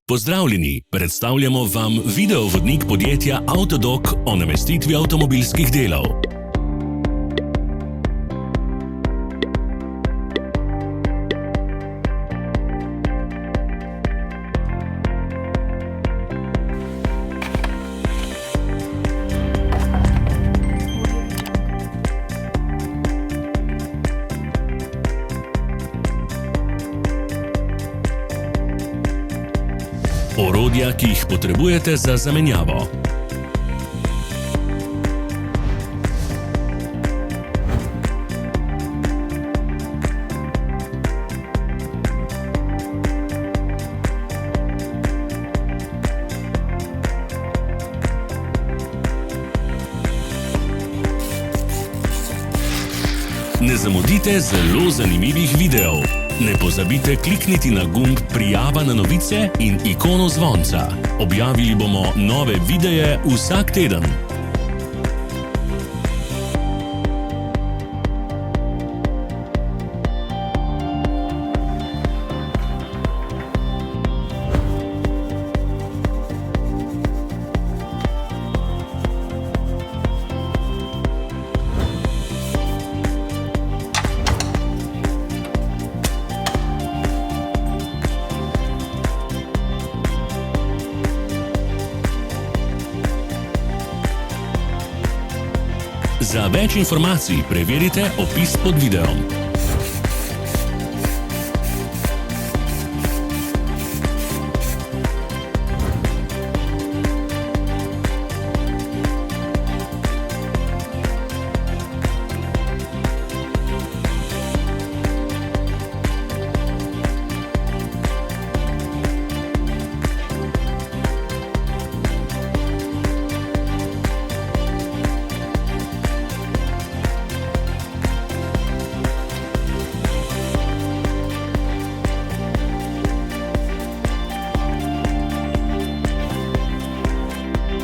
Pozdravljeni, predstavljamo vam videovodnik podjetja Avtodok o namestitvi avtomobilskih delov. Orodja, ki jih potrebujete za zamenjavo. Ne zamudite zelo zanimivih videov. Ne pozabite klikniti na gumb Prijava na novice in ikono zvonca. Objavili bomo nove videe vsak teden. Za več informacij preverite opis pod videom.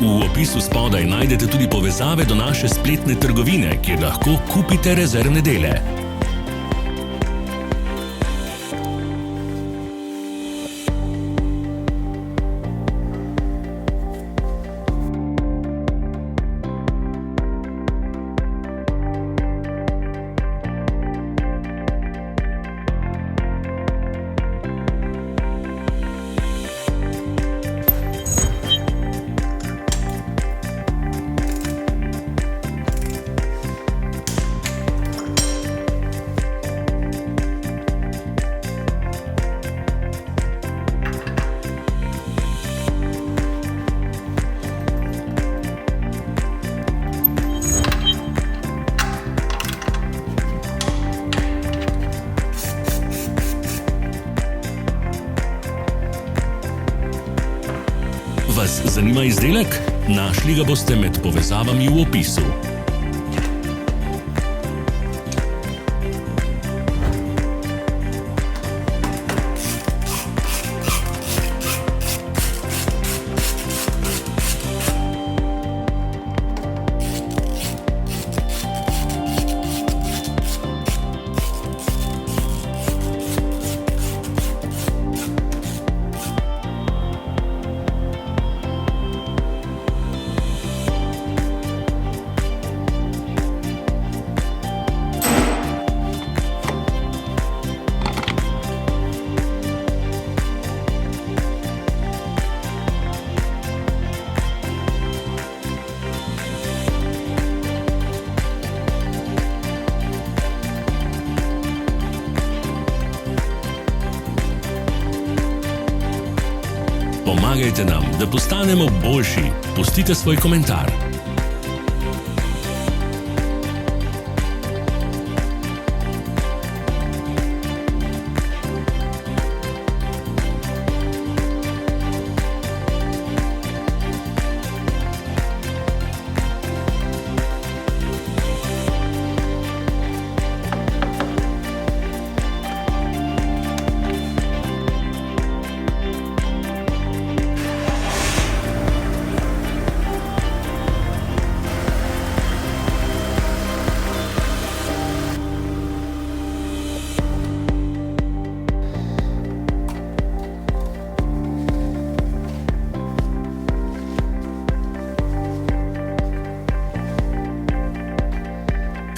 V opisu spodaj najdete tudi povezave do naše spletne trgovine, kjer lahko kupite rezervne dele. Vas zanima izdelek? Našli ga boste med povezavami v opisu. Pomagajte nam, da postanemo boljši. Pustite svoj komentar.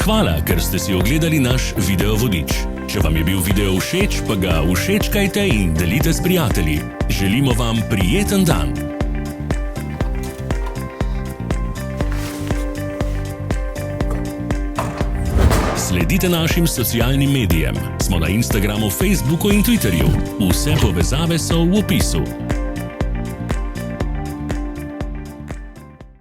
Hvala, ker ste si ogledali naš video vodič. Če vam je bil video všeč, pa ga všečkajte in delite s prijatelji. Želimo vam prijeten dan! Sledite našim socialnim medijem. Smo na Instagramu, Facebooku in Twitterju. Vse povezave so v opisu.